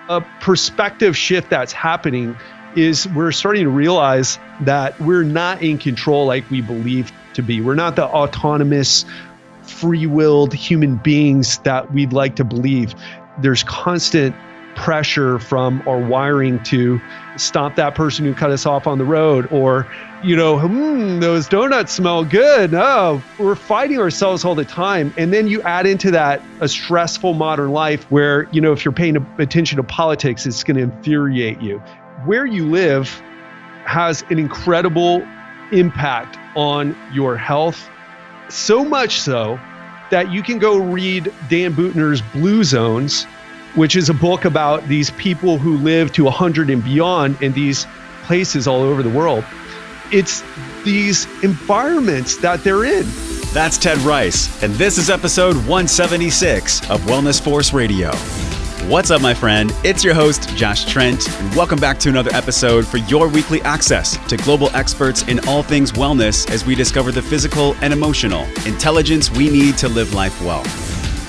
a perspective shift that's happening is we're starting to realize that we're not in control like we believe to be. We're not the autonomous, free-willed human beings that we'd like to believe. There's constant pressure from our wiring to stop that person who cut us off on the road, or, those donuts smell good. Oh, we're fighting ourselves all the time. And then you add into that a stressful modern life where, if you're paying attention to politics, it's going to infuriate you. Where you live has an incredible impact on your health, so much so that you can go read Dan Buettner's Blue Zones, which is a book about these people who live to 100 and beyond in these places all over the world. It's these environments that they're in. That's Ted Ryce, and this is episode 176 of Wellness Force Radio. What's up, my friend? It's your host, Josh Trent, and welcome back to another episode for your weekly access to global experts in all things wellness as we discover the physical and emotional intelligence we need to live life well.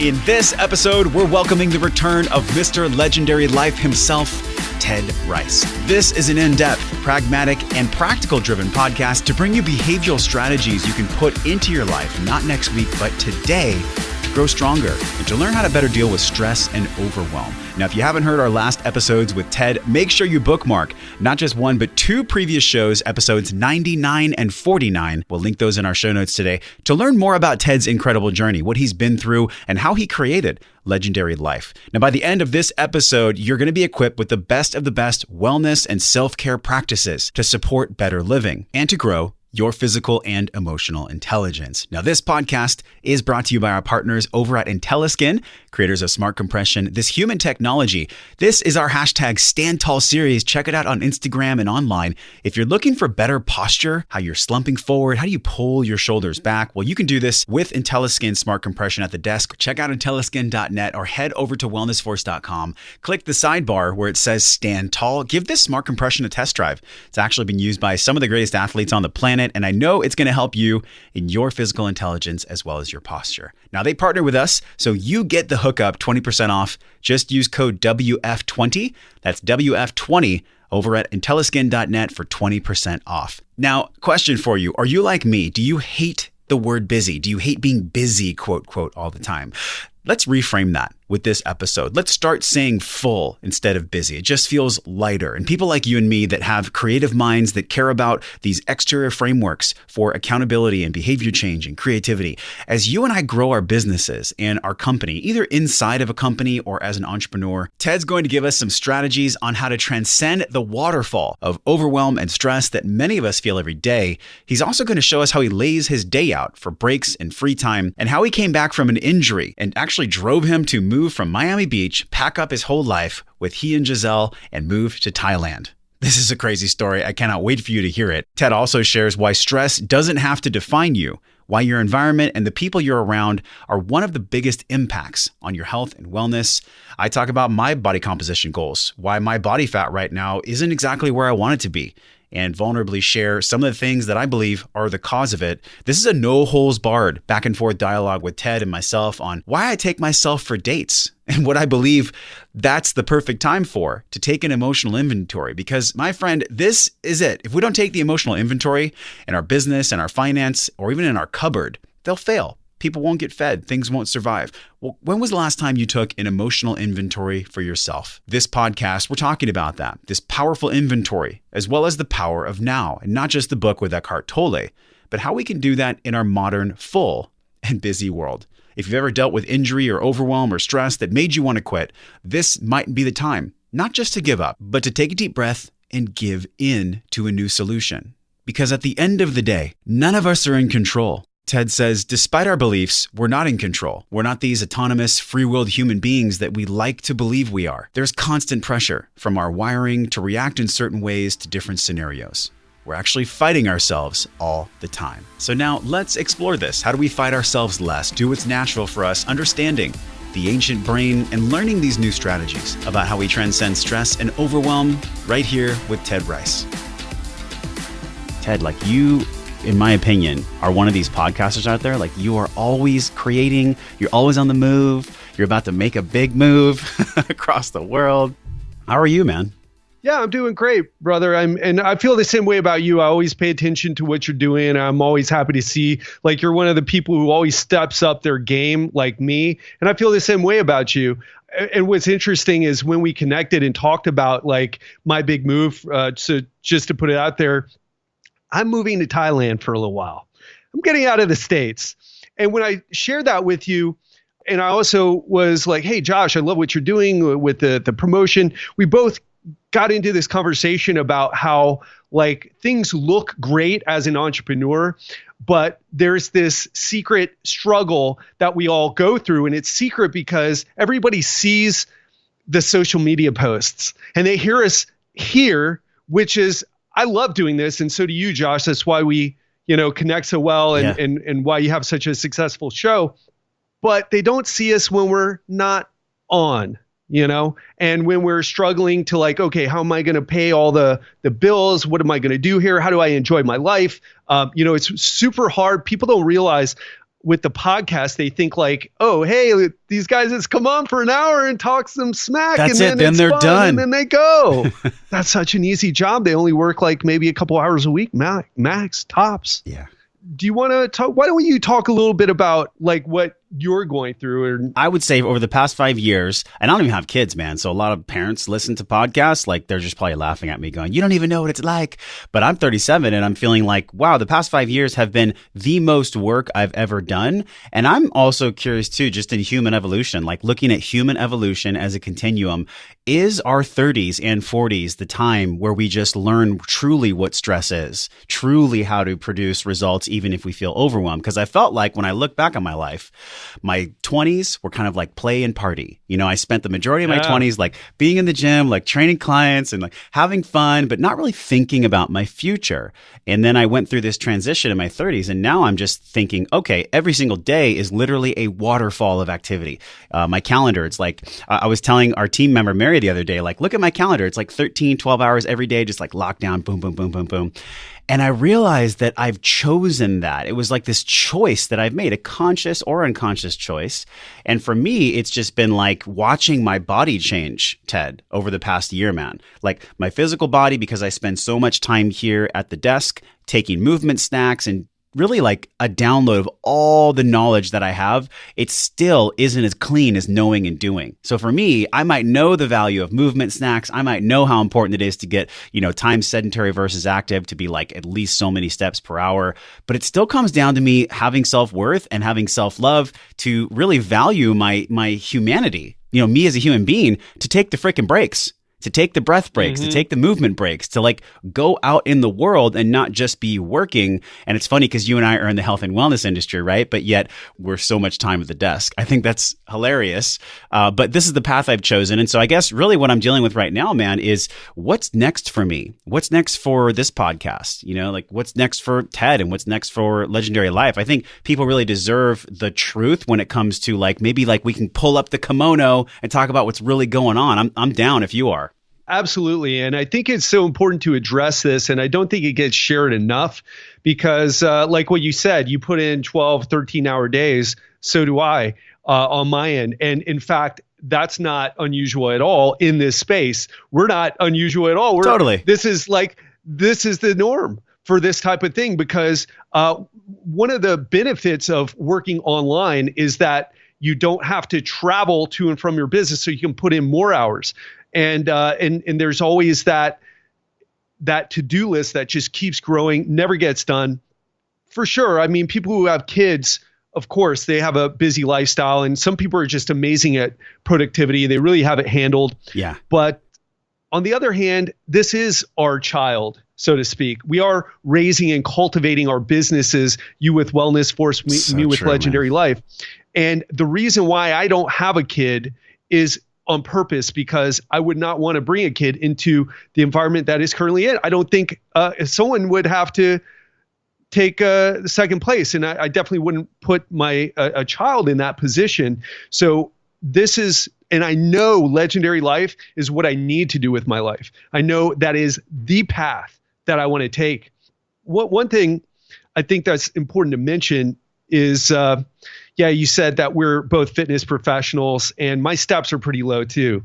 In this episode, we're welcoming the return of Mr. Legendary Life himself, Ted Ryce. This is an in-depth, pragmatic, and practical-driven podcast to bring you behavioral strategies you can put into your life, not next week, but today, to grow stronger and to learn how to better deal with stress and overwhelm. Now, if you haven't heard our last episodes with Ted, make sure you bookmark not just one, but two previous shows, episodes 99 and 49. We'll link those in our show notes today to learn more about Ted's incredible journey, what he's been through, and how he created Legendary Life. Now, by the end of this episode, you're going to be equipped with the best of the best wellness and self-care practices to support better living and to grow your physical and emotional intelligence. Now, this podcast is brought to you by our partners over at IntelliSkin, creators of Smart Compression, this human technology. This is our hashtag Stand Tall series. Check it out on Instagram and online. If you're looking for better posture, how you're slumping forward, how do you pull your shoulders back? Well, you can do this with IntelliSkin Smart Compression at the desk. Check out IntelliSkin.net or head over to wellnessforce.com. Click the sidebar where it says Stand Tall. Give this Smart Compression a test drive. It's actually been used by some of the greatest athletes on the planet, and I know it's going to help you in your physical intelligence as well as your posture. Now, they partner with us, so you get the hookup 20% off. Just use code WF20. That's WF20 over at IntelliSkin.net for 20% off. Now, question for you. Are you like me? Do you hate the word busy? Do you hate being busy, quote, quote, all the time? Let's reframe that with this episode. Let's start saying full instead of busy. It just feels lighter. And people like you and me that have creative minds that care about these exterior frameworks for accountability and behavior change and creativity. As you and I grow our businesses and our company, either inside of a company or as an entrepreneur, Ted's going to give us some strategies on how to transcend the waterfall of overwhelm and stress that many of us feel every day. He's also going to show us how he lays his day out for breaks and free time and how he came back from an injury and actually drove him to move from Miami Beach, pack up his whole life with he and Giselle, and move to Thailand. This is a crazy story. I cannot wait for you to hear it. Ted also shares why stress doesn't have to define you, why your environment and the people you're around are one of the biggest impacts on your health and wellness. I talk about my body composition goals, why my body fat right now isn't exactly where I want it to be, and vulnerably share some of the things that I believe are the cause of it. This is a no-holds-barred back and forth dialogue with Ted and myself on why I take myself for dates and what I believe that's the perfect time for, to take an emotional inventory. Because, my friend, this is it. If we don't take the emotional inventory in our business and our finance, or even in our cupboard, they'll fail. People won't get fed. Things won't survive. Well, when was the last time you took an emotional inventory for yourself? This podcast, we're talking about that, this powerful inventory, as well as the power of now, and not just the book with Eckhart Tolle, but how we can do that in our modern, full, and busy world. If you've ever dealt with injury or overwhelm or stress that made you want to quit, this might be the time, not just to give up, but to take a deep breath and give in to a new solution. Because at the end of the day, none of us are in control. Ted says, despite our beliefs, we're not in control. We're not these autonomous, free-willed human beings that we like to believe we are. There's constant pressure from our wiring to react in certain ways to different scenarios. We're actually fighting ourselves all the time. So now let's explore this. How do we fight ourselves less? Do what's natural for us, understanding the ancient brain and learning these new strategies about how we transcend stress and overwhelm right here with Ted Ryce. Ted, like you, in my opinion, are one of these podcasters out there. Like, you are always creating, you're always on the move, you're about to make a big move across the world. How are you, man? Yeah, I'm doing great, brother. And I feel the same way about you. I always pay attention to what you're doing. I'm always happy to see, like, you're one of the people who always steps up their game like me. And I feel the same way about you. And what's interesting is when we connected and talked about like my big move, so just to put it out there, I'm moving to Thailand for a little while. I'm getting out of the States. And when I shared that with you, and I also was like, hey, Josh, I love what you're doing with the promotion. We both got into this conversation about how like things look great as an entrepreneur, but there's this secret struggle that we all go through. And it's secret because everybody sees the social media posts and they hear us here, which is, I love doing this. And so do you, Josh. That's why we, connect so well and why you have such a successful show. But they don't see us when we're not on. And when we're struggling to like, okay, how am I going to pay all the bills? What am I going to do here? How do I enjoy my life? It's super hard. People don't realize with the podcast, they think like, oh, hey, these guys just come on for an hour and talk some smack. That's and then they're done. And then they go. That's such an easy job. They only work like maybe a couple hours a week, max, tops. Yeah. Do you want to talk? Why don't you talk a little bit about like what you're going through? I would say over the past 5 years, and I don't even have kids, man. So a lot of parents listen to podcasts, like they're just probably laughing at me going, you don't even know what it's like. But I'm 37 and I'm feeling like, wow, the past 5 years have been the most work I've ever done. And I'm also curious too, just in human evolution, like looking at human evolution as a continuum. Is our 30s and 40s the time where we just learn truly what stress is, truly how to produce results, even if we feel overwhelmed? Because I felt like when I look back on my life, my 20s were kind of like play and party. I spent the majority of my 20s like being in the gym, like training clients and like having fun, but not really thinking about my future. And then I went through this transition in my 30s. And now I'm just thinking, okay, every single day is literally a waterfall of activity. My calendar, it's like I was telling our team member, Mary, the other day, like, look at my calendar. It's like 13, 12 hours every day, just like locked down, boom, boom, boom, boom, boom. And I realized that I've chosen that. It was like this choice that I've made, a conscious or unconscious choice. And for me, it's just been like watching my body change, Ted, over the past year, man. Like my physical body, because I spend so much time here at the desk, taking movement snacks and really like a download of all the knowledge that I have, it still isn't as clean as knowing and doing. So for me, I might know the value of movement snacks. I might know how important it is to get, time sedentary versus active to be like at least so many steps per hour. But it still comes down to me having self-worth and having self-love to really value my humanity, me as a human being, to take the freaking breaks. To take the breath breaks, to take the movement breaks, to like go out in the world and not just be working. And it's funny because you and I are in the health and wellness industry, right? But yet we're so much time at the desk. I think that's hilarious. But this is the path I've chosen. And so I guess really what I'm dealing with right now, man, is what's next for me? What's next for this podcast? Like what's next for Ted and what's next for Legendary Life? I think people really deserve the truth when it comes to like, maybe like we can pull up the kimono and talk about what's really going on. I'm down if you are. Absolutely. And I think it's so important to address this. And I don't think it gets shared enough because like what you said, you put in 12, 13-hour days. So do I on my end. And in fact, that's not unusual at all in this space. We're not unusual at all. Totally. This is the norm for this type of thing because one of the benefits of working online is that you don't have to travel to and from your business so you can put in more hours. And there's always that to-do list that just keeps growing, never gets done. For sure. I mean, people who have kids, of course, they have a busy lifestyle, and some people are just amazing at productivity. They really have it handled. Yeah. But on the other hand, this is our child, so to speak. We are raising and cultivating our businesses, you with Wellness Force, me with Legendary Life. And the reason why I don't have a kid is on purpose because I would not want to bring a kid into the environment that is currently in. I don't think someone would have to take second place. And I definitely wouldn't put a child in that position. So this is, and I know Legendary Life is what I need to do with my life. I know that is the path that I want to take. One thing I think that's important to mention is, you said that we're both fitness professionals and my steps are pretty low too.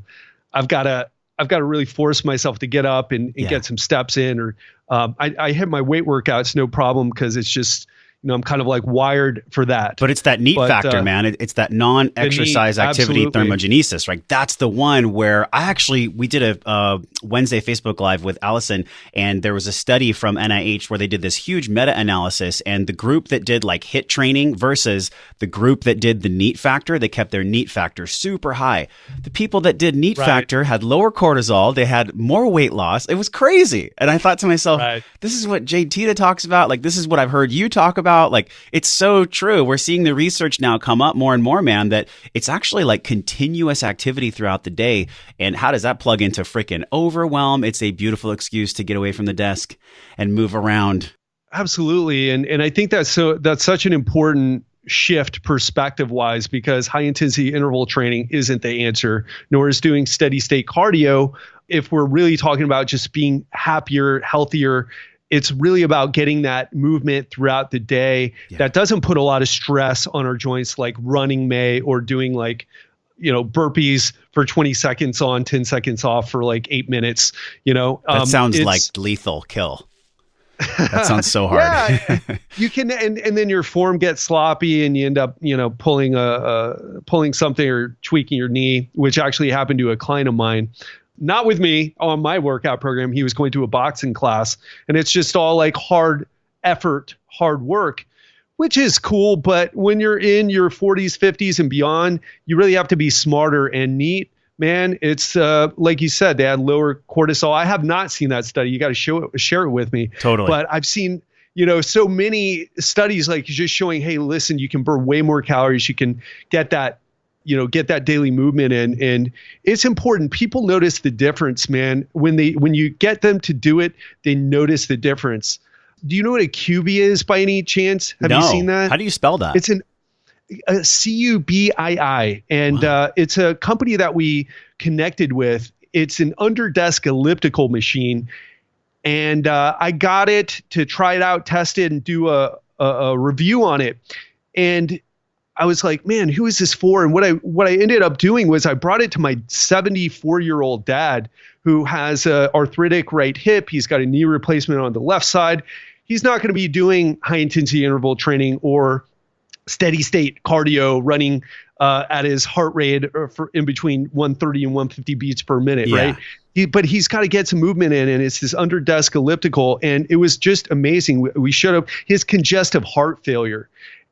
I've got a I've got to really force myself to get up and get some steps in, or I hit my weight workouts, no problem. Cause it's just, I'm kind of like wired for that. But it's that NEAT factor, man. It's that non-exercise activity thermogenesis, right? That's the one where we did a Wednesday Facebook Live with Allison, and there was a study from NIH where they did this huge meta-analysis, and the group that did like HIIT training versus the group that did the NEAT factor, they kept their NEAT factor super high. The people that did NEAT factor had lower cortisol. They had more weight loss. It was crazy. And I thought to myself, this is what JT talks about. Like, this is what I've heard you talk about. Like, it's so true. We're seeing the research now come up more and more, man, that it's actually like continuous activity throughout the day. And how does that plug into freaking Overwhelm? It's a beautiful excuse to get away from the desk and move around. Absolutely. And I think that's such an important shift perspective wise, because high intensity interval training isn't the answer, nor is doing steady state cardio. If we're really talking about just being happier, healthier, it's really about getting that movement throughout the day that doesn't put a lot of stress on our joints, like running may, or doing like, burpees for 20 seconds on, 10 seconds off for like 8 minutes, That sounds like lethal kill. That sounds so hard. Yeah, you can, and then your form gets sloppy and you end up, pulling something or tweaking your knee, which actually happened to a client of mine. Not with me on my workout program. He was going to a boxing class, and it's just all like hard effort, hard work, which is cool. But when you're in your 40s, 50s and beyond, you really have to be smarter. And NEAT, man, it's like you said, they had lower cortisol. I have not seen that study. You got to share it with me. Totally. But I've seen, so many studies like just showing, hey, listen, you can burn way more calories. You can get that daily movement in, and it's important. People notice the difference, man. When you get them to do it, they notice the difference. Do you know what a QB is by any chance? Have you seen that? How do you spell that? It's a CUBII, and it's a company that we connected with. It's an under-desk elliptical machine, and I got it to try it out, test it, and do a review on it. And I was like, man, who is this for? And what I ended up doing was I brought it to my 74-year-old dad, who has a arthritic right hip. He's got a knee replacement on the left side. He's not going to be doing high intensity interval training or steady state cardio running at his heart rate for in between 130 and 150 beats per minute, right? But he's got to get some movement in, and it's this under desk elliptical. And it was just amazing. We showed up his congestive heart failure.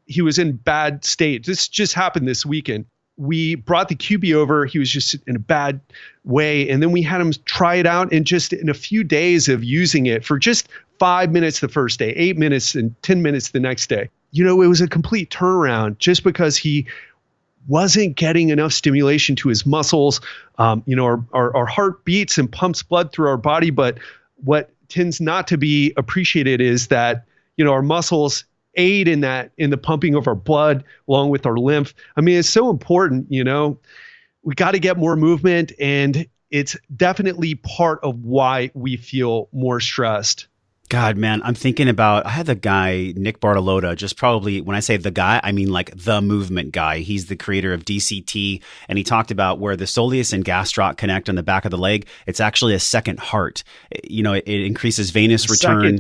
He was in bad state. This just happened this weekend. We brought the QB over. He was just in a bad way. And then we had him try it out. And just in a few days of using it for just 5 minutes the first day, 8 minutes and 10 minutes the next day, it was a complete turnaround just because he wasn't getting enough stimulation to his muscles. Our heart beats and pumps blood through our body. But what tends not to be appreciated is that, our muscles aid in the pumping of our blood along with our lymph. I mean, it's so important, we got to get more movement, and it's definitely part of why we feel more stressed. God, man, I'm thinking about, I had the guy, Nick Bartolotta, just probably, when I say the guy, I mean like the movement guy. He's the creator of DCT, and he talked about where the soleus and gastroc connect on the back of the leg. It's actually a second heart. It increases venous return.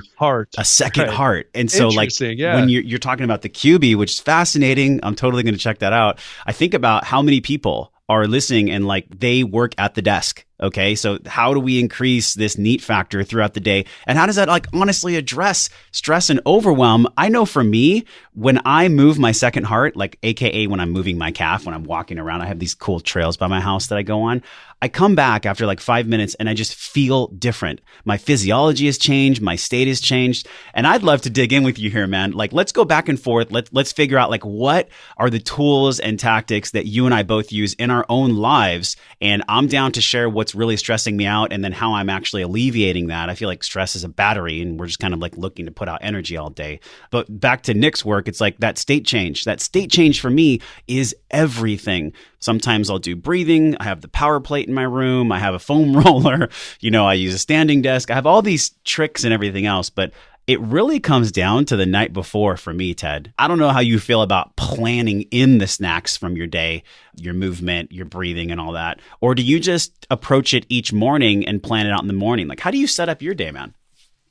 A second heart. And so like when you're talking about the QB, which is fascinating, I'm totally going to check that out. I think about how many people are listening and like they work at the desk. Okay. So how do we increase this NEAT factor throughout the day? And how does that like honestly address stress and overwhelm? I know for me, when I move my second heart, like AKA when I'm moving my calf, when I'm walking around, I have these cool trails by my house that I go on. I come back after like 5 minutes and I just feel different. My physiology has changed. My state has changed. And I'd love to dig in with you here, man. Like, let's go back and forth. Let's figure out like what are the tools and tactics that you and I both use in our own lives. And I'm down to share what's really stressing me out and then how I'm actually alleviating that. I feel like stress is a battery and we're just kind of like looking to put out energy all day. But back to Nick's work, it's like that state change. That state change for me is everything. Sometimes I'll do breathing. I have the power plate in my room. I have a foam roller. I use a standing desk. I have all these tricks and everything else, but It really comes down to the night before for me, Ted. I don't know how you feel about planning in the snacks from your day, your movement, your breathing and all that. Or do you just approach it each morning and plan it out in the morning? Like, how do you set up your day, man?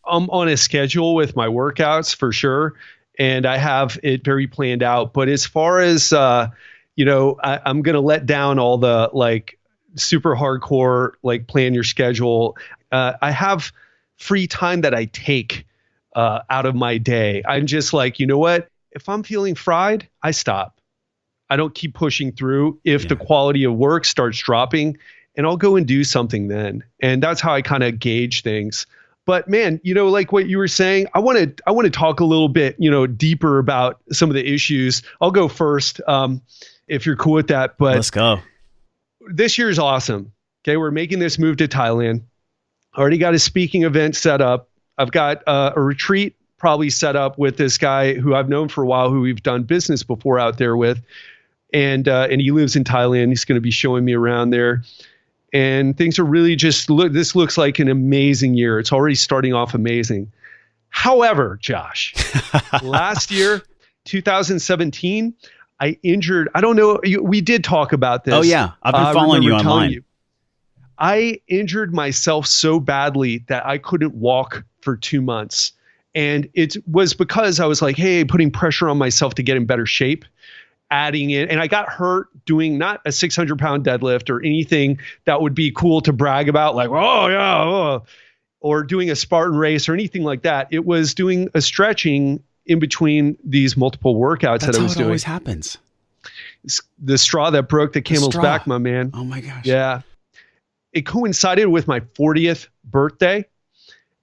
I'm on a schedule with my workouts for sure. And I have it very planned out. But as far as, I'm going to let down all the like super hardcore, like plan your schedule. I have free time that I take out of my day. I'm just like, you know what? If I'm feeling fried, I stop. I don't keep pushing through. If the quality of work starts dropping, and I'll go and do something then. And that's how I kind of gauge things. But man, like what you were saying, I want to talk a little bit, deeper about some of the issues. I'll go first, if you're cool with that. But let's go. This year is awesome. Okay, we're making this move to Thailand. Already got a speaking event set up. I've got a retreat probably set up with this guy who I've known for a while, who we've done business before out there with. And he lives in Thailand. He's going to be showing me around there. And things are really this looks like an amazing year. It's already starting off amazing. However, Josh, last year, 2017, I injured, I don't know, we did talk about this. Oh yeah, I've been following you online. I injured myself so badly that I couldn't walk for 2 months. And it was because I was like, hey, putting pressure on myself to get in better shape, adding in, and I got hurt doing not a 600-pound deadlift or anything that would be cool to brag about, like, or doing a Spartan race or anything like that. It was doing a stretching in between these multiple workouts that I was doing. That's how it always happens. It's the straw that broke the camel's back, my man. Oh my gosh. Yeah. It coincided with my 40th birthday.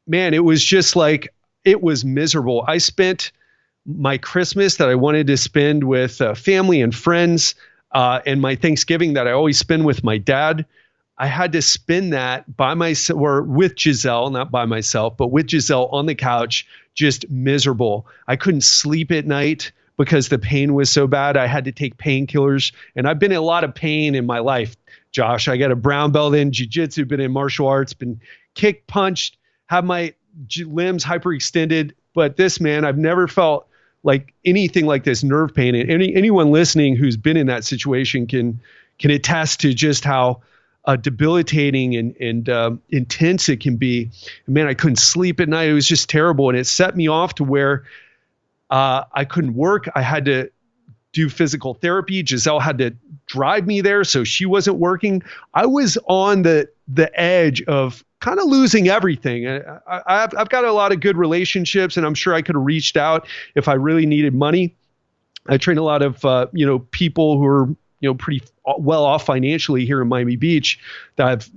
Man, it was just like, it was miserable. I spent my Christmas that I wanted to spend with family and friends, and my Thanksgiving that I always spend with my dad. I had to spend that by myself, or with Giselle, not by myself, but with Giselle on the couch, just miserable. I couldn't sleep at night because the pain was so bad. I had to take painkillers, and I've been in a lot of pain in my life, Josh. I got a brown belt in jiu-jitsu, been in martial arts, been kicked, punched, have my limbs hyperextended. But this, man, I've never felt like anything like this nerve pain. And anyone listening who's been in that situation can attest to just how debilitating and intense it can be. And man, I couldn't sleep at night. It was just terrible. And it set me off to where I couldn't work. I had to do physical therapy. Giselle had to drive me there, so she wasn't working. I was on the edge of kind of losing everything. I've got a lot of good relationships, and I'm sure I could have reached out if I really needed money. I train a lot of people who are pretty well off financially here in Miami Beach that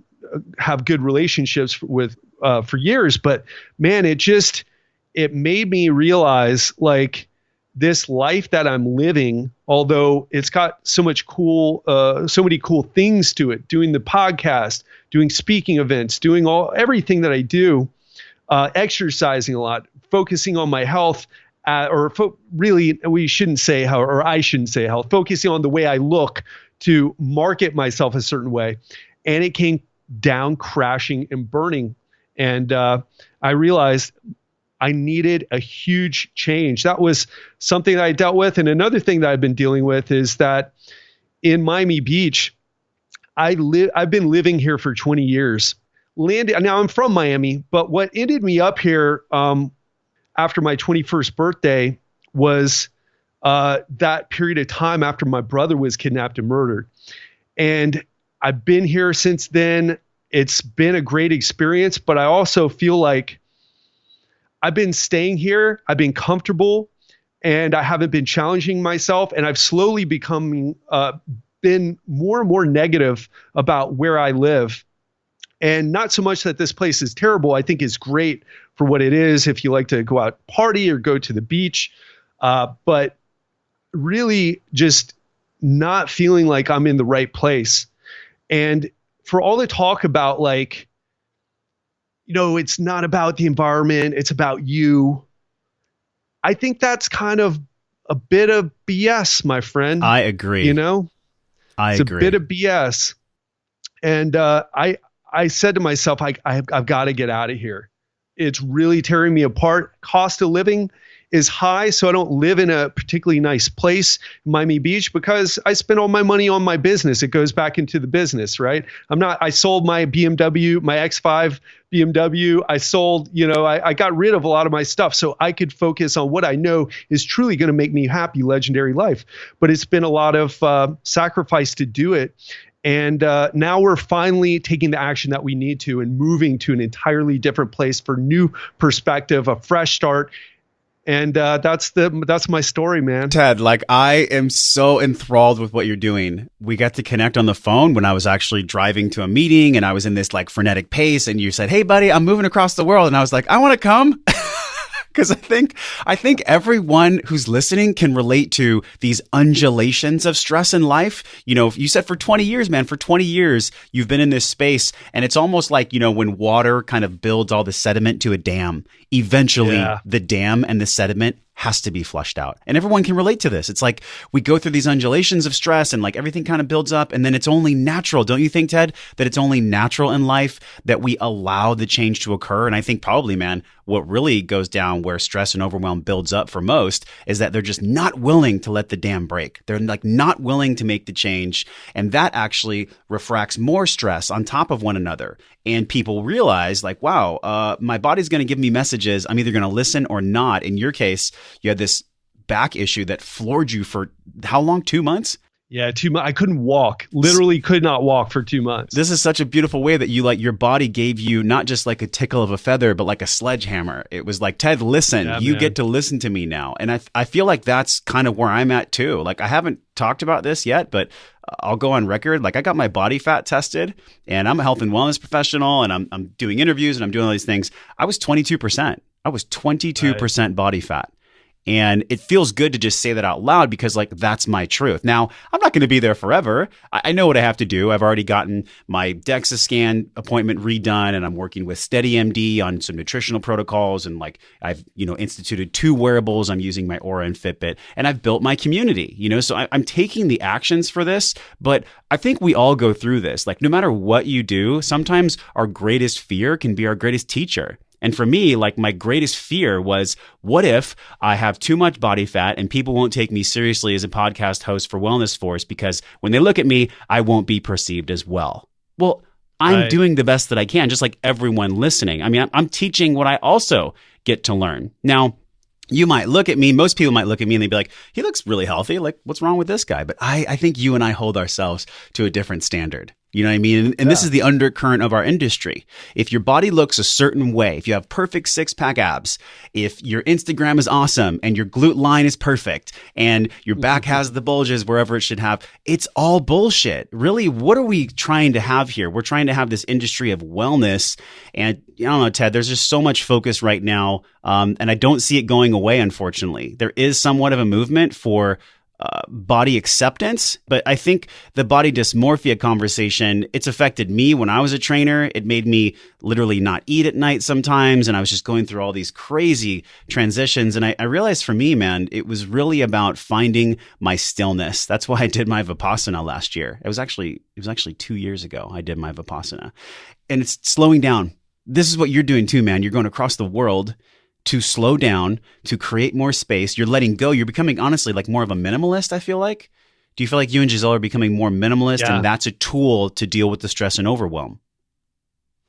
have good relationships with for years. But man, it made me realize, like, this life that I'm living, although it's got so many cool things to it, doing the podcast, doing speaking events, doing everything that I do, exercising a lot, focusing on my health, really, I shouldn't say health, focusing on the way I look to market myself a certain way. And it came down crashing and burning. And I realized I needed a huge change. That was something that I dealt with. And another thing that I've been dealing with is that in Miami Beach, I've been living here for 20 years. Now I'm from Miami, but what ended me up here after my 21st birthday was that period of time after my brother was kidnapped and murdered. And I've been here since then. It's been a great experience, but I also feel like I've been staying here, I've been comfortable, and I haven't been challenging myself. And I've slowly been more and more negative about where I live. And not so much that this place is terrible. I think it's great for what it is if you like to go out party or go to the beach. But really just not feeling like I'm in the right place. And for all the talk about, like, it's not about the environment, it's about you, I think that's kind of a bit of BS, my friend. I agree. It's a bit of BS. And I said to myself, I've got to get out of here. It's really tearing me apart. Cost of living is high, so I don't live in a particularly nice place, Miami Beach, because I spend all my money on my business. It goes back into the business, right? I sold my BMW, my X5 BMW. I sold, I got rid of a lot of my stuff so I could focus on what I know is truly going to make me happy, legendary life. But it's been a lot of sacrifice to do it. And now we're finally taking the action that we need to and moving to an entirely different place for new perspective, a fresh start. And that's my story, man. Ted, I am so enthralled with what you're doing. We got to connect on the phone when I was actually driving to a meeting and I was in this frenetic pace and you said, "Hey buddy, I'm moving across the world." And I was like, "I want to come." Because I think everyone who's listening can relate to these undulations of stress in life. You said for 20 years, man, for 20 years, you've been in this space. And it's almost like, when water kind of builds all the sediment to a dam, eventually the dam and the sediment has to be flushed out. And everyone can relate to this. It's like we go through these undulations of stress and everything kind of builds up. And then it's only natural. Don't you think, Ted, that it's only natural in life that we allow the change to occur? And I think probably, man, what really goes down where stress and overwhelm builds up for most is that they're just not willing to let the dam break. They're not willing to make the change. And that actually refracts more stress on top of one another. And people realize wow, my body's going to give me messages. I'm either going to listen or not. In your case, you had this back issue that floored you for how long? 2 months? Yeah, 2 months. I couldn't walk. Literally could not walk for 2 months. This is such a beautiful way that you your body gave you not just a tickle of a feather, but a sledgehammer. It was Ted, listen, you get to listen to me now. And I feel like that's kind of where I'm at too. I haven't talked about this yet, but I'll go on record. I got my body fat tested and I'm a health and wellness professional and I'm doing interviews and I'm doing all these things. I was 22%. I was 22% body fat. And it feels good to just say that out loud because that's my truth. Now, I'm not going to be there forever. I know what I have to do. I've already gotten my DEXA scan appointment redone and I'm working with SteadyMD on some nutritional protocols. And I've, instituted 2 wearables. I'm using my Oura and Fitbit and I've built my community, so I'm taking the actions for this, but I think we all go through this. No matter what you do, sometimes our greatest fear can be our greatest teacher. And for me, my greatest fear was, what if I have too much body fat and people won't take me seriously as a podcast host for Wellness Force because when they look at me, I won't be perceived as well. Well, I'm doing the best that I can, just like everyone listening. I mean, I'm teaching what I also get to learn. Now, you might look at me, most people might look at me and they'd be like, he looks really healthy. What's wrong with this guy? But I think you and I hold ourselves to a different standard. You know what I mean? And this is the undercurrent of our industry. If your body looks a certain way, if you have perfect 6-pack abs, if your Instagram is awesome and your glute line is perfect and your back has the bulges wherever it should have, it's all bullshit. Really, what are we trying to have here? We're trying to have this industry of wellness. And I don't know, Ted, there's just so much focus right now. And I don't see it going away, unfortunately. There is somewhat of a movement for body acceptance, but I think the body dysmorphia conversation, it's affected me when I was a trainer. It made me literally not eat at night sometimes. And I was just going through all these crazy transitions. And I realized for me, man, it was really about finding my stillness. That's why I did my Vipassana last year. It was actually 2 years ago I did my Vipassana. And it's slowing down. This is what you're doing too, man. You're going across the world to slow down, to create more space. You're letting go. You're becoming, honestly, more of a minimalist, I feel like. Do you feel like you and Giselle are becoming more minimalist and that's a tool to deal with the stress and overwhelm?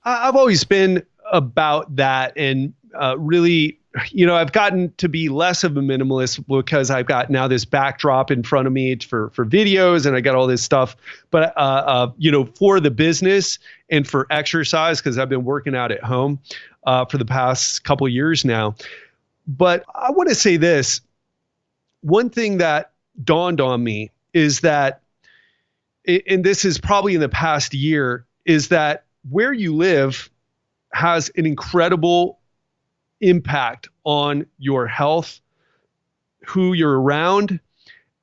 I've always been about that and really, I've gotten to be less of a minimalist because I've got now this backdrop in front of me for videos and I got all this stuff. But, for the business and for exercise, because I've been working out at home for the past couple of years now. But I want to say this. One thing that dawned on me is that, and this is probably in the past year, is that where you live has an incredible impact on your health, who you're around,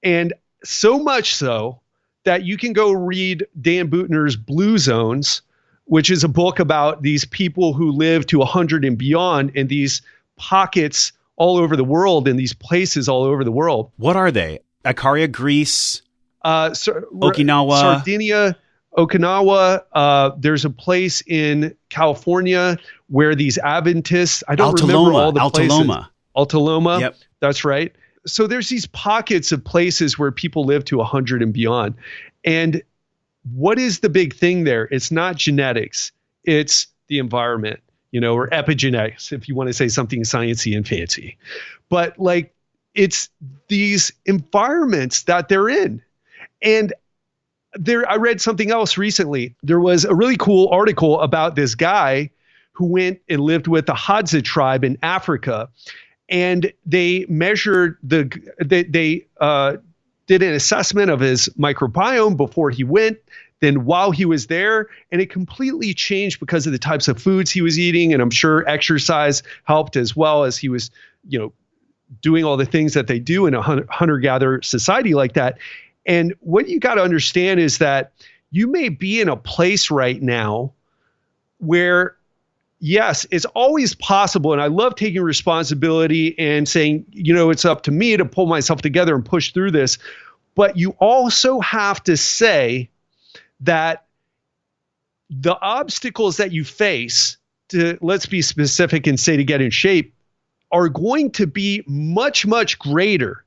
and so much so that you can go read Dan Buettner's Blue Zones, which is a book about these people who live to 100 and beyond in these pockets all over the world, in these places all over the world. What are they? Ikaria, Greece, Okinawa, Sardinia, Okinawa. There's a place in California where these Adventists, I don't remember all the places. Altaloma. Yep. That's right. So there's these pockets of places where people live to 100 and beyond. And what is the big thing there? It's not genetics. It's the environment, or epigenetics, if you want to say something sciencey and fancy. But like, it's these environments that they're in. And I read something else recently. There was a really cool article about this guy who went and lived with the Hadza tribe in Africa. And they measured they did an assessment of his microbiome before he went, then while he was there, and it completely changed because of the types of foods he was eating. And I'm sure exercise helped as well, as he was, doing all the things that they do in a hunter-gatherer society like that. And what you got to understand is that you may be in a place right now where, yes, it's always possible. And I love taking responsibility and saying, it's up to me to pull myself together and push through this. But you also have to say that the obstacles that you face, let's be specific and say to get in shape, are going to be much, much greater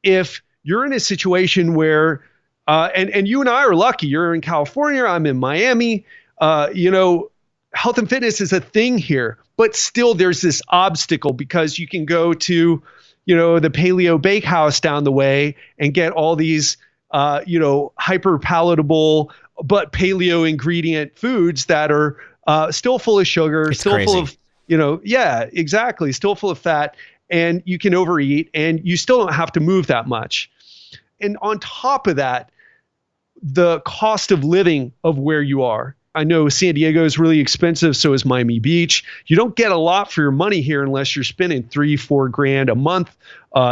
if you're in a situation where, and you and I are lucky, you're in California, I'm in Miami, health and fitness is a thing here, but still there's this obstacle because you can go to, the Paleo Bakehouse down the way and get all these, hyper palatable, but paleo ingredient foods that are still full of sugar, it's still crazy. Full of, yeah, exactly. Still full of fat, and you can overeat and you still don't have to move that much. And on top of that, the cost of living of where you are. I know San Diego is really expensive. So is Miami Beach. You don't get a lot for your money here unless you're spending $3-4 grand a month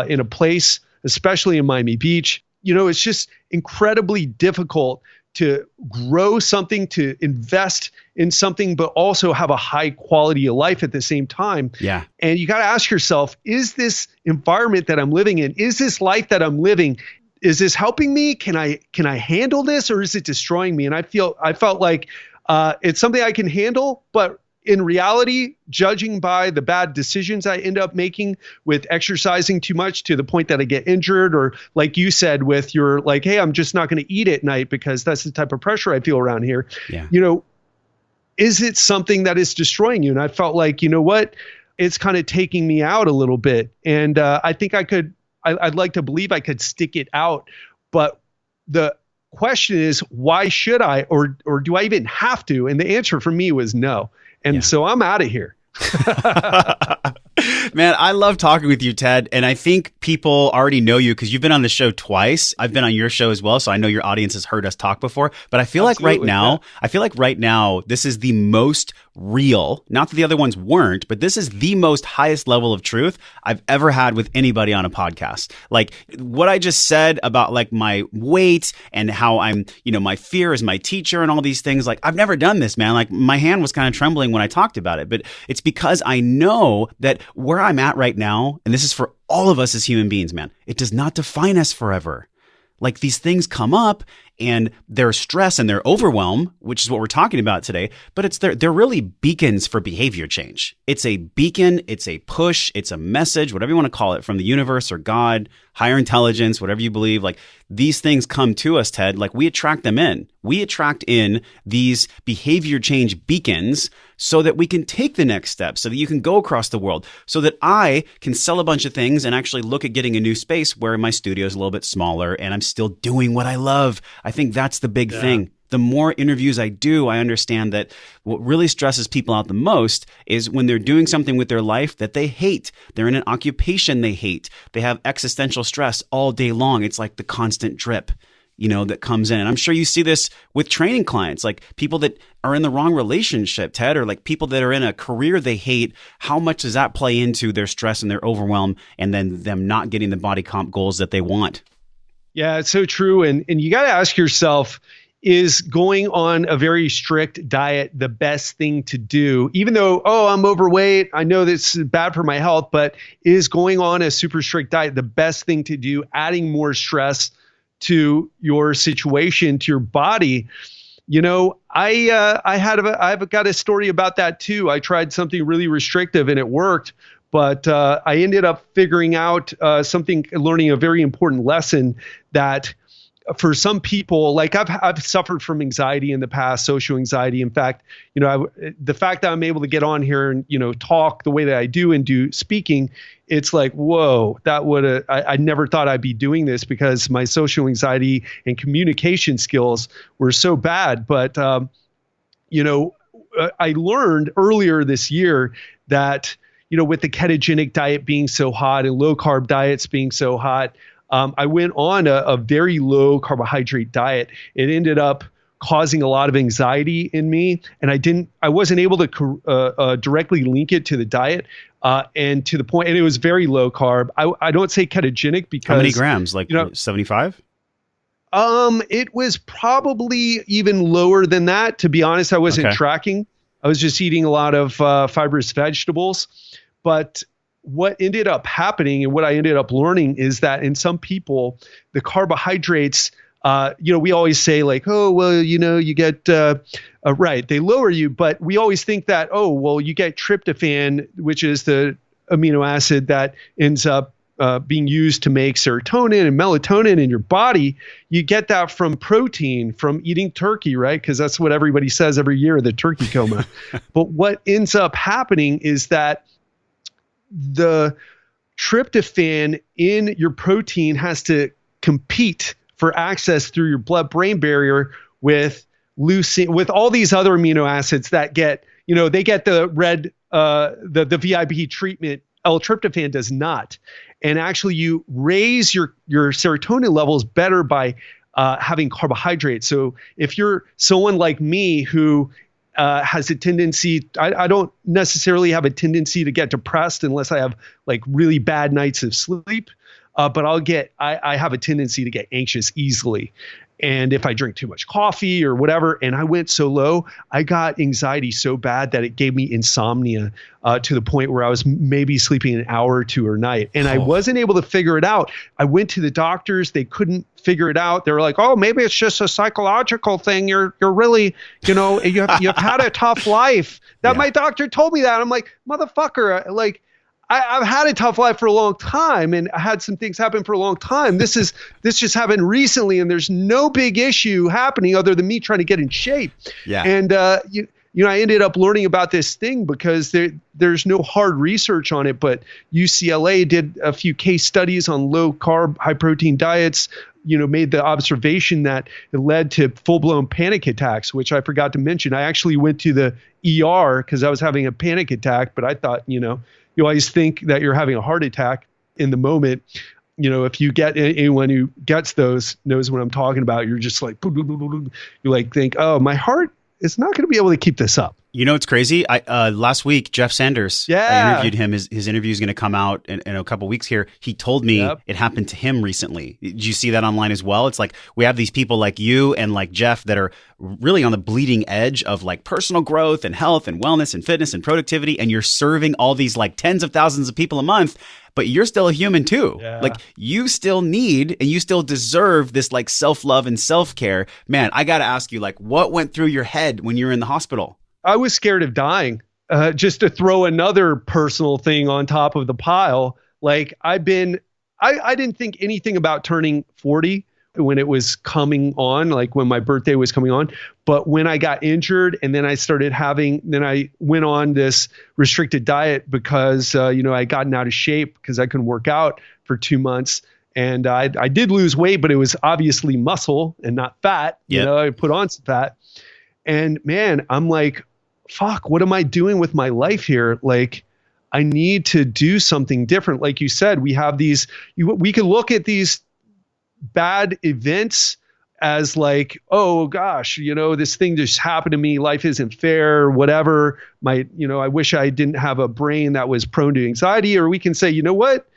in a place, especially in Miami Beach. It's just incredibly difficult to grow something, to invest in something, but also have a high quality of life at the same time. Yeah. And you got to ask yourself, is this environment that I'm living in, is this life that I'm living, is this helping me? Can I handle this, or is it destroying me? And I felt like it's something I can handle, but in reality, judging by the bad decisions I end up making with exercising too much to the point that I get injured, or like you said, with your like, hey, I'm just not going to eat at night because that's the type of pressure I feel around here. Yeah. Is it something that is destroying you? And I felt like, what, it's kind of taking me out a little bit. And I think I'd like to believe I could stick it out. But the question is, why should I, or do I even have to? And the answer for me was no. And so I'm out of here. Man, I love talking with you, Ted. And I think people already know you because you've been on the show twice. I've been on your show as well. So I know your audience has heard us talk before. But I feel Absolutely, like right now, this is the most real. Not that the other ones weren't, but this is the most highest level of truth I've ever had with anybody on a podcast. Like what I just said about like my weight and how I'm, my fear is my teacher and all these things. Like I've never done this, man. Like my hand was kind of trembling when I talked about it, but it's because I know that where I'm at right now, and this is for all of us as human beings, man, it does not define us forever. Like these things come up and they're stress and they're overwhelm, which is what we're talking about today, but they're really beacons for behavior change. It's a beacon, it's a push, it's a message, whatever you want to call it, from the universe or God, higher intelligence, whatever you believe. Like these things come to us, Ted, like we attract them in. We attract in these behavior change beacons so that we can take the next step, so that you can go across the world, so that I can sell a bunch of things and actually look at getting a new space where my studio is a little bit smaller and I'm still doing what I love. I think that's the big thing. The more interviews I do, I understand that what really stresses people out the most is when they're doing something with their life that they hate. They're in an occupation they hate. They have existential stress all day long. It's like the constant drip, that comes in. And I'm sure you see this with training clients, like people that are in the wrong relationship, Ted, or like people that are in a career they hate. How much does that play into their stress and their overwhelm and then them not getting the body comp goals that they want? Yeah, it's so true. And you got to ask yourself, is going on a very strict diet the best thing to do? Even though, I'm overweight, I know this is bad for my health, but is going on a super strict diet the best thing to do, adding more stress to your situation, to your body? I've got a story about that too. I tried something really restrictive and it worked, but I ended up figuring out learning a very important lesson that for some people, like I've suffered from anxiety in the past, social anxiety. In fact, the fact that I'm able to get on here and, talk the way that I do and do speaking, it's like, whoa, I never thought I'd be doing this because my social anxiety and communication skills were so bad. But, I learned earlier this year that, with the ketogenic diet being so hot and low carb diets being so hot, I went on a very low carbohydrate diet. It ended up causing a lot of anxiety in me, and I wasn't able to directly link it to the diet, and to the point, and it was very low carb. I don't say ketogenic because how many grams? Like 75? It was probably even lower than that. To be honest, I wasn't tracking. I was just eating a lot of fibrous vegetables, but what ended up happening and what I ended up learning is that in some people, the carbohydrates, we always say like, oh, well, you get, right, they lower you, but we always think that, oh, well, you get tryptophan, which is the amino acid that ends up being used to make serotonin and melatonin in your body. You get that from protein, from eating turkey, right? Because that's what everybody says every year, the turkey coma. But what ends up happening is that the tryptophan in your protein has to compete for access through your blood-brain barrier with all these other amino acids that get, they get the red, the VIB treatment. L-tryptophan does not. And actually you raise your serotonin levels better by having carbohydrates. So if you're someone like me who has a tendency, I don't necessarily have a tendency to get depressed unless I have like really bad nights of sleep. But I have a tendency to get anxious easily. And if I drink too much coffee or whatever, and I went so low, I got anxiety so bad that it gave me insomnia to the point where I was maybe sleeping an hour or two a night. And I wasn't able to figure it out. I went to the doctors. They couldn't figure it out. They were like, oh, maybe it's just a psychological thing. You're really, you've had a tough life. My doctor told me that. I'm like, motherfucker, like, I've had a tough life for a long time, and I had some things happen for a long time. This just happened recently, and there's no big issue happening other than me trying to get in shape. Yeah. And I ended up learning about this thing because there's no hard research on it, but UCLA did a few case studies on low carb, high protein diets. Made the observation that it led to full-blown panic attacks, which I forgot to mention. I actually went to the ER because I was having a panic attack, but I thought, you always think that you're having a heart attack in the moment. If you get anyone who gets those knows what I'm talking about. You're just like, you like think, oh, my heart is not going to be able to keep this up. It's crazy. Last week, Jeff Sanders, I interviewed him. His interview is going to come out in a couple weeks here. He told me it happened to him recently. Did you see that online as well? It's like we have these people like you and like Jeff that are really on the bleeding edge of like personal growth and health and wellness and fitness and productivity. And you're serving all these like tens of thousands of people a month, but you're still a human too. Yeah. Like you still need and you still deserve this like self-love and self-care. Man, I got to ask you, like, what went through your head when you were in the hospital? I was scared of dying, just to throw another personal thing on top of the pile. Like I didn't think anything about turning 40 when it was coming on, like when my birthday was coming on. But when I got injured and then I went on this restricted diet because, I'd gotten out of shape because I couldn't work out for 2 months. And I did lose weight, but it was obviously muscle and not fat. Yep. I put on some fat. And man, I'm like, fuck, what am I doing with my life here? Like, I need to do something different. Like you said, we have these, we can look at these bad events as like, oh gosh, this thing just happened to me. Life isn't fair, whatever. I wish I didn't have a brain that was prone to anxiety. Or we can say, you know what?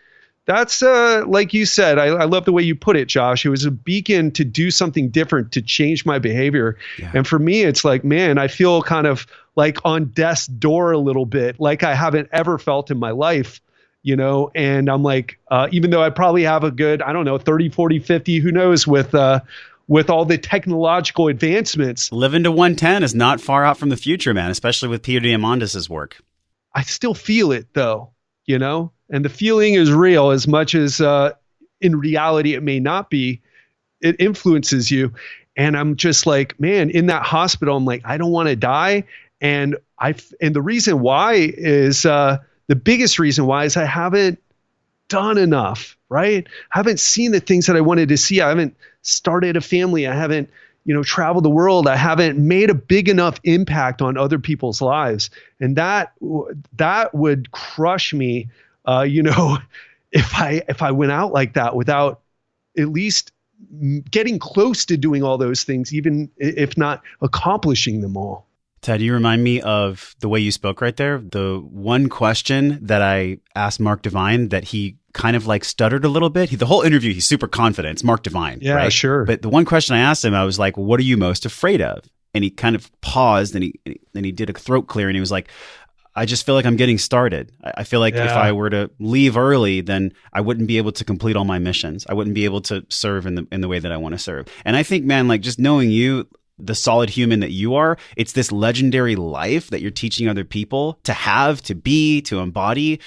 That's like you said, I love the way you put it, Josh. It was a beacon to do something different, to change my behavior. Yeah. And for me, it's like, man, I feel kind of like on death's door a little bit, like I haven't ever felt in my life, and I'm like, even though I probably have a good, I don't know, 30, 40, 50, who knows with with all the technological advancements. Living to 110 is not far out from the future, man, especially with Peter Diamandis' work. I still feel it though, and the feeling is real as much as in reality it may not be. It influences you. And I'm just like, man, in that hospital, I'm like, I don't want to die. And the reason why is the biggest reason why is I haven't done enough, right? I haven't seen the things that I wanted to see. I haven't started a family. I haven't, traveled the world. I haven't made a big enough impact on other people's lives. And that would crush me, if I went out like that without at least getting close to doing all those things, even if not accomplishing them all. Ted, you remind me of the way you spoke right there. The one question that I asked Mark Divine that he kind of like stuttered a little bit. The whole interview, he's super confident. It's Mark Divine. Yeah, right? Sure. But the one question I asked him, I was like, what are you most afraid of? And he kind of paused and he did a throat clear and he was like, I just feel like I'm getting started. I feel like if I were to leave early, then I wouldn't be able to complete all my missions. I wouldn't be able to serve in the way that I want to serve. And I think, man, like just knowing you, the solid human that you are, it's this legendary life that you're teaching other people to have, to be, to embody.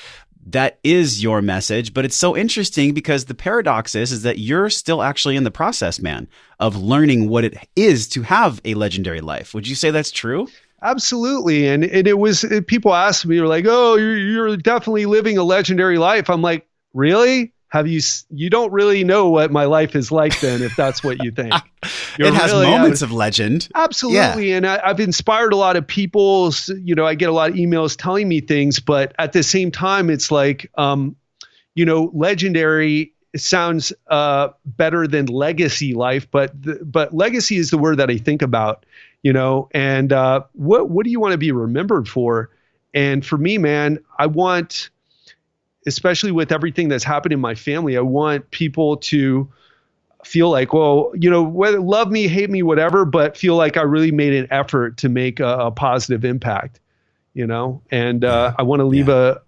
That is your message. But it's so interesting because the paradox is that you're still actually in the process, man, of learning what it is to have a legendary life. Would you say that's true? Absolutely. And it was, people asked me, like, oh, you're definitely living a legendary life. I'm like, really? You don't really know what my life is like then, if that's what you think. It has really moments of legend. Absolutely. Yeah. And I've inspired a lot of people. I get a lot of emails telling me things, but at the same time, it's like, legendary sounds better than legacy life, but legacy is the word that I think about, and what do you want to be remembered for? And for me, man, I want, especially with everything that's happened in my family, I want people to feel like, well, whether love me, hate me, whatever, but feel like I really made an effort to make a positive impact, and I want to leave a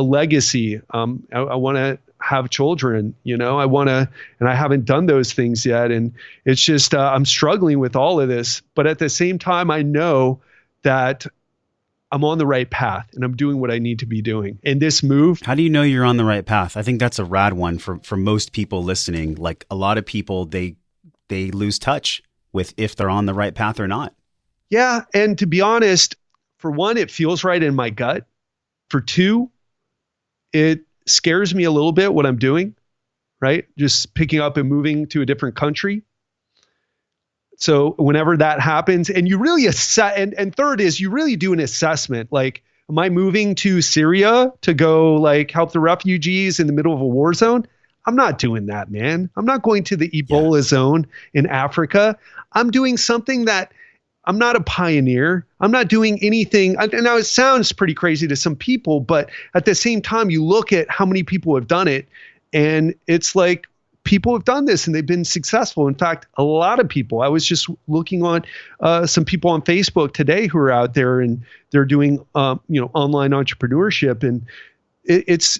legacy. I want to have children, I want to, and I haven't done those things yet. And it's just, I'm struggling with all of this, but at the same time, I know that I'm on the right path and I'm doing what I need to be doing. And this move. How do you know you're on the right path? I think that's a rad one for most people listening. Like a lot of people, they lose touch with if they're on the right path or not. Yeah. And to be honest, for one, it feels right in my gut. For two, it scares me a little bit what I'm doing, right? Just picking up and moving to a different country. So whenever that happens, and you really assess, and third is you really do an assessment. Like, am I moving to Syria to go like help the refugees in the middle of a war zone? I'm not doing that, man. I'm not going to the Ebola zone in Africa. I'm doing something that I'm not a pioneer. I'm not doing anything. And now it sounds pretty crazy to some people, but at the same time, you look at how many people have done it, and it's like, people have done this and they've been successful. In fact, a lot of people, I was just looking on some people on Facebook today who are out there and they're doing, online entrepreneurship. And it's,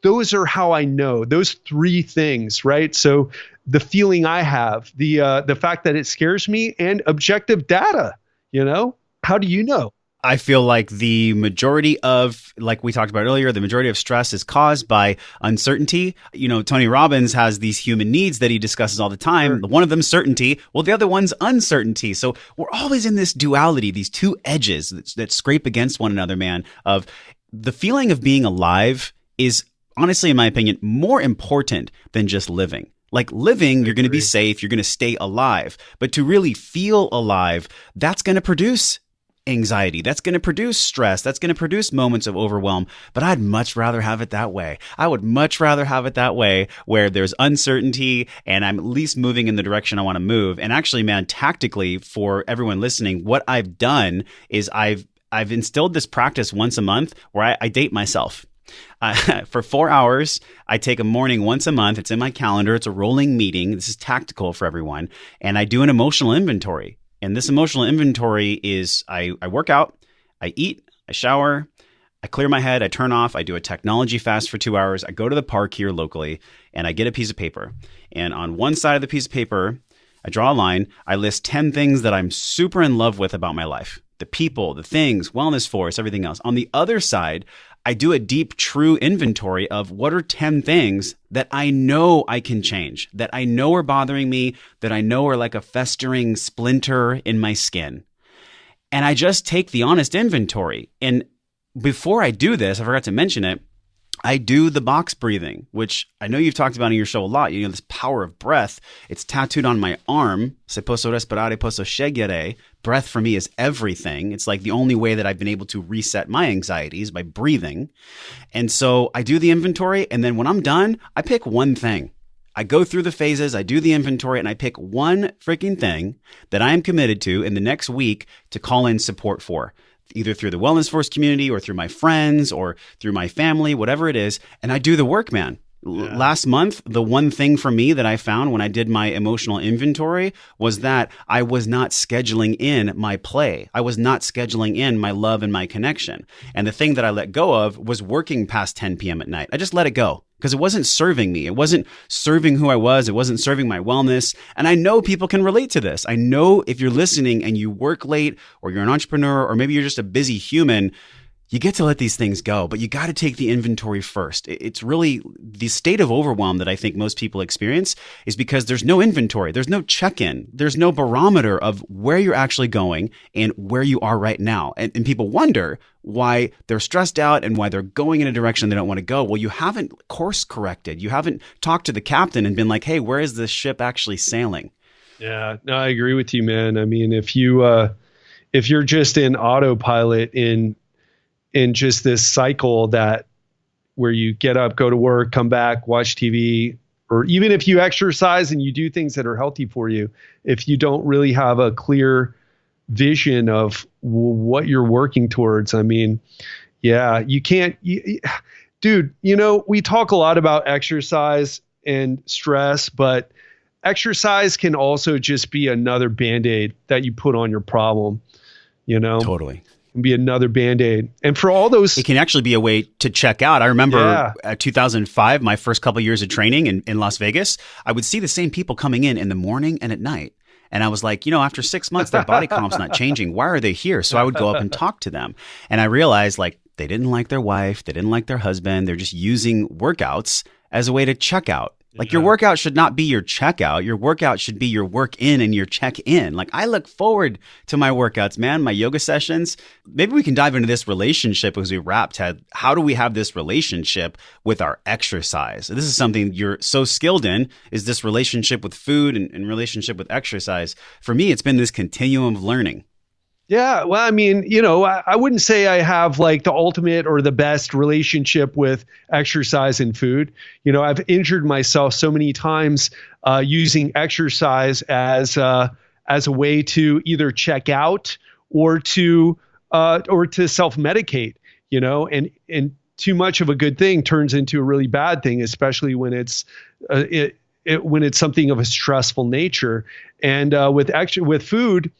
those are how I know those three things, right? So the feeling I have, the fact that it scares me, and objective data, how do you know? I feel like the majority of, like we talked about earlier, the majority of stress is caused by uncertainty. Tony Robbins has these human needs that he discusses all the time. Sure. One of them is certainty. Well, the other one's uncertainty. So we're always in this duality, these two edges that scrape against one another, man, of the feeling of being alive is honestly, in my opinion, more important than just living. Like living, you're going to be safe. You're going to stay alive. But to really feel alive, that's going to produce anxiety. That's going to produce stress. That's going to produce moments of overwhelm. But I'd much rather have it that way. I would much rather have it that way where there's uncertainty and I'm at least moving in the direction I want to move. And actually, man, tactically for everyone listening, what I've done is I've instilled this practice once a month where I date myself. For 4 hours, I take a morning once a month. It's in my calendar. It's a rolling meeting. This is tactical for everyone. And I do an emotional inventory. And this emotional inventory is I work out, I eat, I shower, I clear my head, I turn off, I do a technology fast for 2 hours. I go to the park here locally and I get a piece of paper. And on one side of the piece of paper, I draw a line. I list 10 things that I'm super in love with about my life. The people, the things, wellness force, everything else. On the other side, I do a deep, true inventory of what are 10 things that I know I can change, that I know are bothering me, that I know are like a festering splinter in my skin. And I just take the honest inventory. And before I do this, I forgot to mention it, I do the box breathing, which I know you've talked about in your show a lot. You know, this power of breath. It's tattooed on my arm. Se posso respirare, posso scegliere. Breath for me is everything. It's like the only way that I've been able to reset my anxieties by breathing. And so I do the inventory. And then when I'm done, I pick one thing. I go through the phases, I do the inventory, and I pick one freaking thing that I am committed to in the next week to call in support for, either through the Wellness Force community or through my friends or through my family, whatever it is. And I do the work, man. Yeah. Last month, the one thing for me that I found when I did my emotional inventory was that I was not scheduling in my play. I was not scheduling in my love and my connection. And the thing that I let go of was working past 10 p.m. at night. I just let it go because it wasn't serving me. It wasn't serving who I was. It wasn't serving my wellness. And I know people can relate to this. I know if you're listening and you work late or you're an entrepreneur or maybe you're just a busy human, you get to let these things go, but you got to take the inventory first. It's really the state of overwhelm that I think most people experience is because there's no inventory. There's no check-in. There's no barometer of where you're actually going and where you are right now. And people wonder why they're stressed out and why they're going in a direction they don't want to go. Well, you haven't course corrected. You haven't talked to the captain and been like, hey, where is this ship actually sailing? Yeah, no, I agree with you, man. I mean, if you're just in autopilot in just this cycle that where you get up, go to work, come back, watch TV, or even if you exercise and you do things that are healthy for you, if you don't really have a clear vision of what you're working towards, I mean, yeah, you can't, dude, you know, we talk a lot about exercise and stress, but exercise can also just be another Band-Aid that you put on your problem, you know? Totally. Be another Band-Aid. And for all those, it can actually be a way to check out. I remember 2005, my first couple of years of training in Las Vegas, I would see the same people coming in the morning and at night. And I was like, you know, after 6 months, their body comp's not changing. Why are they here? So I would go up and talk to them. And I realized like they didn't like their wife. They didn't like their husband. They're just using workouts as a way to check out. Like your workout should not be your checkout. Your workout should be your work in and your check in. Like I look forward to my workouts, man, my yoga sessions. Maybe we can dive into this relationship as we wrap, Ted. How do we have this relationship with our exercise? This is something you're so skilled in, is this relationship with food and relationship with exercise. For me, it's been this continuum of learning. Yeah, well, I mean, you know, I wouldn't say I have like the ultimate or the best relationship with exercise and food. You know, I've injured myself so many times using exercise as a way to either check out or to self-medicate. You know, and too much of a good thing turns into a really bad thing, especially when it's when it's something of a stressful nature. And with food.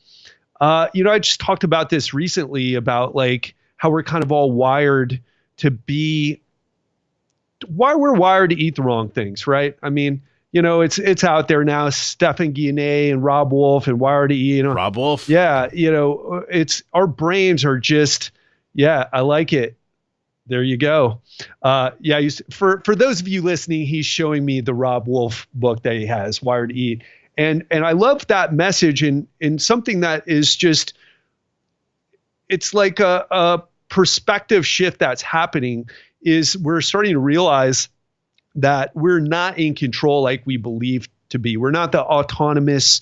You know, I just talked about this recently about like how we're kind of all wired to be, why we're wired to eat the wrong things, right? I mean, you know, it's out there now, Stephen Guyenet and Robb Wolf and Wired to Eat. You know, Robb Wolf. Yeah, you know, it's our brains are just, yeah, I like it. There you go. Yeah, for those of you listening, he's showing me the Robb Wolf book that he has, Wired to Eat. And I love that message in something that is just, it's like a perspective shift that's happening is we're starting to realize that we're not in control like we believe to be. We're not the autonomous,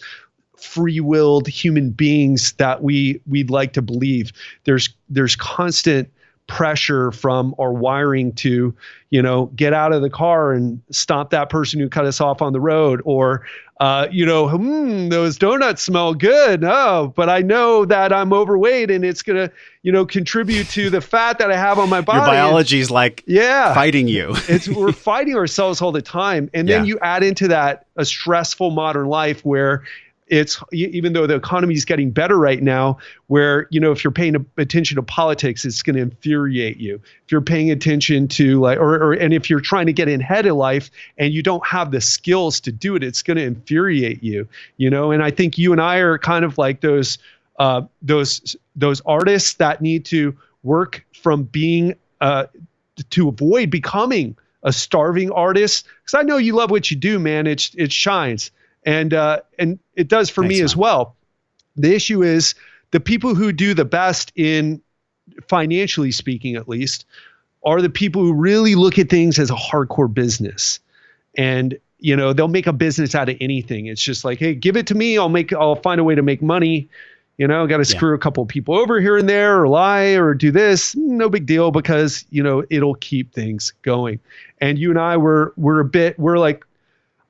free-willed human beings that we'd like to believe. There's constant pressure from our wiring to, you know, get out of the car and stop that person who cut us off on the road, or you know, those donuts smell good. Oh, but I know that I'm overweight and it's going to, you know, contribute to the fat that I have on my body. Your biology is like fighting you. We're fighting ourselves all the time. And then you add into that a stressful modern life where even though the economy is getting better right now, where, if you're paying attention to politics, it's going to infuriate you. If you're paying attention to and if you're trying to get ahead of life and you don't have the skills to do it, it's going to infuriate you, and I think you and I are kind of like those artists that need to work from being, to avoid becoming a starving artist. Because I know you love what you do, man. It shines. And it does for me as well. The issue is the people who do the best in, financially speaking, at least, are the people who really look at things as a hardcore business. And, they'll make a business out of anything. It's just like, hey, give it to me. I'll find a way to make money. Got to screw a couple of people over here and there, or lie, or do this. No big deal, because, it'll keep things going. And you and I we're like,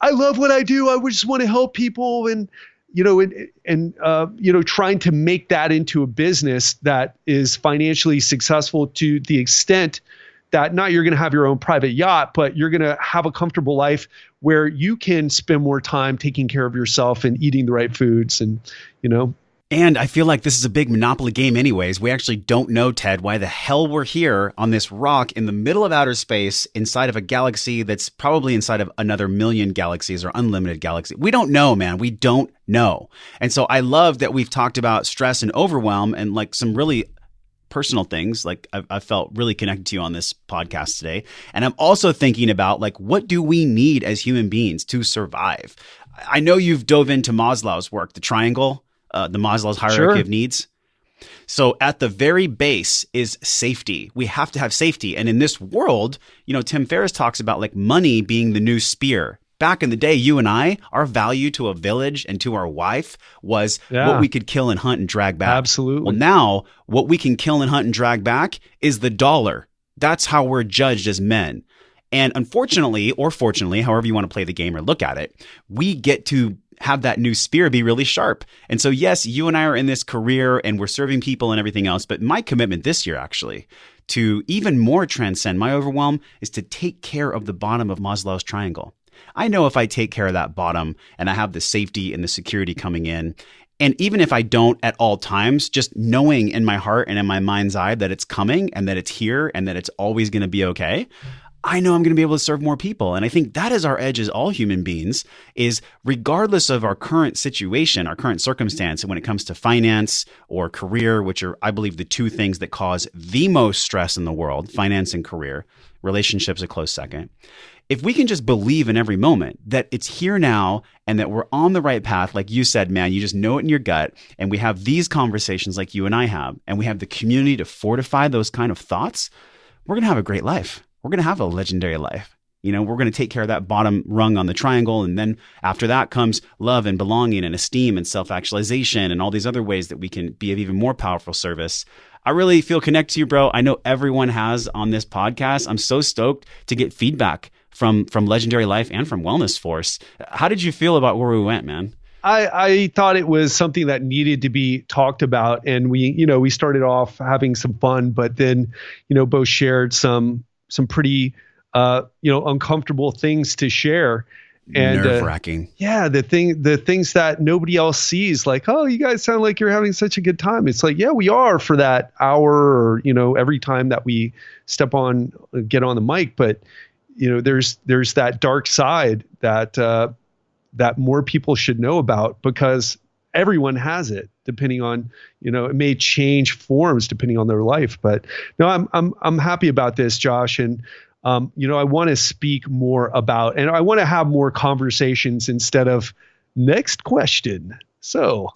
I love what I do. I just want to help people, and trying to make that into a business that is financially successful to the extent that not you're going to have your own private yacht, but you're going to have a comfortable life where you can spend more time taking care of yourself and eating the right foods, and And I feel like this is a big Monopoly game anyways. We actually don't know, Ted, why the hell we're here on this rock in the middle of outer space inside of a galaxy that's probably inside of another million galaxies or unlimited galaxies. We don't know, man. We don't know. And so I love that we've talked about stress and overwhelm and like some really personal things. Like I felt really connected to you on this podcast today. And I'm also thinking about like, what do we need as human beings to survive? I know you've dove into Maslow's work, the triangle. The Maslow's hierarchy of needs. So at the very base is safety. We have to have safety. And in this world, Tim Ferriss talks about like money being the new spear. Back in the day, you and I, our value to a village and to our wife was what we could kill and hunt and drag back. Absolutely. Well, now what we can kill and hunt and drag back is the dollar. That's how we're judged as men. And unfortunately, or fortunately, however you want to play the game or look at it, we get to have that new spear be really sharp. And so, yes, you and I are in this career and we're serving people and everything else. But my commitment this year, actually, to even more transcend my overwhelm is to take care of the bottom of Maslow's triangle. I know if I take care of that bottom and I have the safety and the security coming in, and even if I don't at all times, just knowing in my heart and in my mind's eye that it's coming and that it's here and that it's always going to be okay, I know I'm going to be able to serve more people. And I think that is our edge as all human beings, is regardless of our current situation, our current circumstance, and when it comes to finance or career, which are, I believe, the two things that cause the most stress in the world, finance and career, relationships a close second. If we can just believe in every moment that it's here now and that we're on the right path, like you said, man, you just know it in your gut, and we have these conversations like you and I have, and we have the community to fortify those kind of thoughts, we're going to have a great life. We're going to have a legendary life. We're going to take care of that bottom rung on the triangle. And then after that comes love and belonging and esteem and self-actualization and all these other ways that we can be of even more powerful service. I really feel connected to you, bro. I know everyone has on this podcast. I'm so stoked to get feedback from Legendary Life and from Wellness Force. How did you feel about where we went, man? I thought it was something that needed to be talked about. And we started off having some fun, but then, both shared some pretty, uncomfortable things to share. And nerve-wracking. The things that nobody else sees, like, oh, you guys sound like you're having such a good time. It's like, yeah, we are for that hour, or, every time that we get on the mic. But, there's that dark side that more people should know about, because everyone has it, depending on, it may change forms depending on their life. But no, I'm happy about this, Josh. And, I want to speak more about, and I want to have more conversations instead of next question. So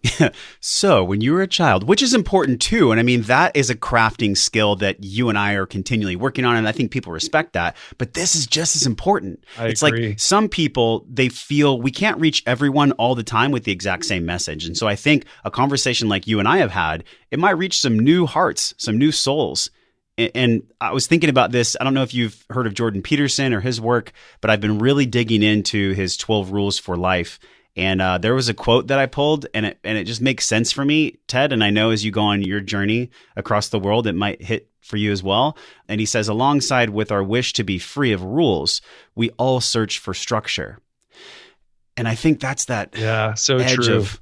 when you were a child, which is important too. And I mean, that is a crafting skill that you and I are continually working on. And I think people respect that, but this is just as important. It's agree. Like some people, they feel we can't reach everyone all the time with the exact same message. And so I think a conversation like you and I have had, it might reach some new hearts, some new souls. And I was thinking about this. I don't know if you've heard of Jordan Peterson or his work, but I've been really digging into his 12 rules for life. And there was a quote that I pulled, and it just makes sense for me, Ted. And I know as you go on your journey across the world, it might hit for you as well. And he says, alongside with our wish to be free of rules, we all search for structure. And I think that's that so edge true. of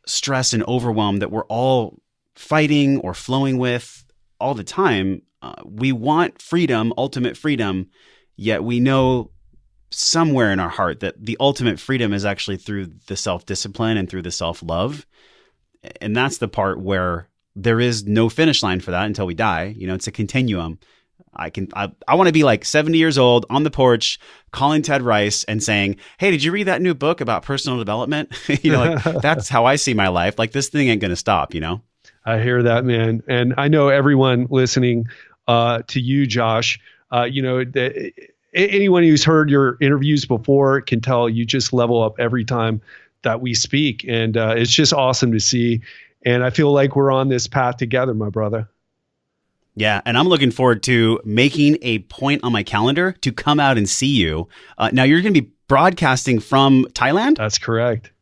stress and overwhelm that we're all fighting or flowing with all the time. We want freedom, ultimate freedom, yet we know somewhere in our heart that the ultimate freedom is actually through the self-discipline and through the self-love. And that's the part where there is no finish line for that until we die. It's a continuum. I want to be like 70 years old on the porch calling Ted Ryce and saying, "Hey, did you read that new book about personal development?" That's how I see my life. Like, this thing ain't going to stop, I hear that, man. And I know everyone listening to you, Josh, anyone who's heard your interviews before can tell you just level up every time that we speak. And it's just awesome to see. And I feel like we're on this path together, my brother. Yeah, and I'm looking forward to making a point on my calendar to come out and see you. Now, you're going to be broadcasting from Thailand? That's correct.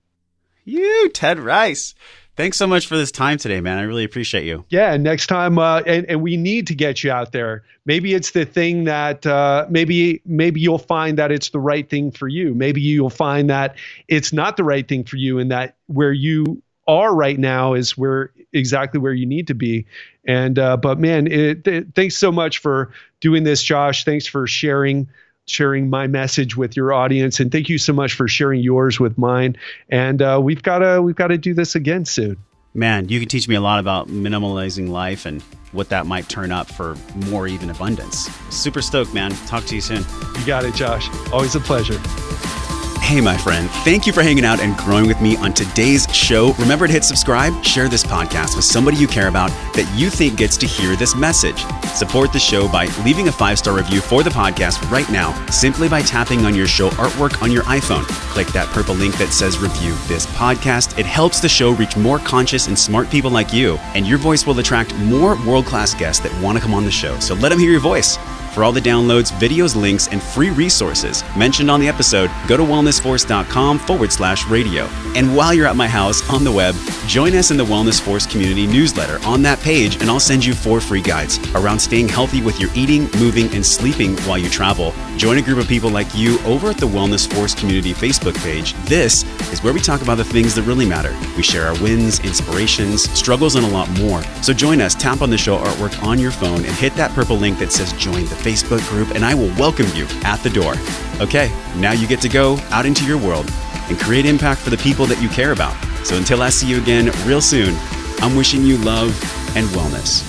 You, Ted Ryce. Thanks so much for this time today, man. I really appreciate you. Yeah, next time, and we need to get you out there. Maybe it's the thing that maybe you'll find that it's the right thing for you. Maybe you'll find that it's not the right thing for you, and that where you are right now is exactly where you need to be. And but man, thanks so much for doing this, Josh. Thanks for sharing my message with your audience, and thank you so much for sharing yours with mine. And we've got to do this again soon. Man, you can teach me a lot about minimalizing life and what that might turn up for more even abundance. Super stoked, man. Talk to you soon. You got it, Josh. Always a pleasure. Hey, my friend, thank you for hanging out and growing with me on today's show. Remember to hit subscribe, share this podcast with somebody you care about that you think gets to hear this message. Support the show by leaving a 5-star review for the podcast right now, simply by tapping on your show artwork on your iPhone. Click that purple link that says review this podcast. It helps the show reach more conscious and smart people like you, and your voice will attract more world-class guests that want to come on the show. So let them hear your voice. For all the downloads, videos, links, and free resources mentioned on the episode, go to wellnessforce.com/radio. And while you're at my house on the web, join us in the Wellness Force community newsletter on that page, and I'll send you 4 free guides around staying healthy with your eating, moving, and sleeping while you travel. Join a group of people like you over at the Wellness Force community Facebook page. This is where we talk about the things that really matter. We share our wins, inspirations, struggles, and a lot more. So join us, tap on the show artwork on your phone, and hit that purple link that says join the Facebook group, and I will welcome you at the door. Okay, now you get to go out into your world and create impact for the people that you care about. So until I see you again real soon, I'm wishing you love and wellness.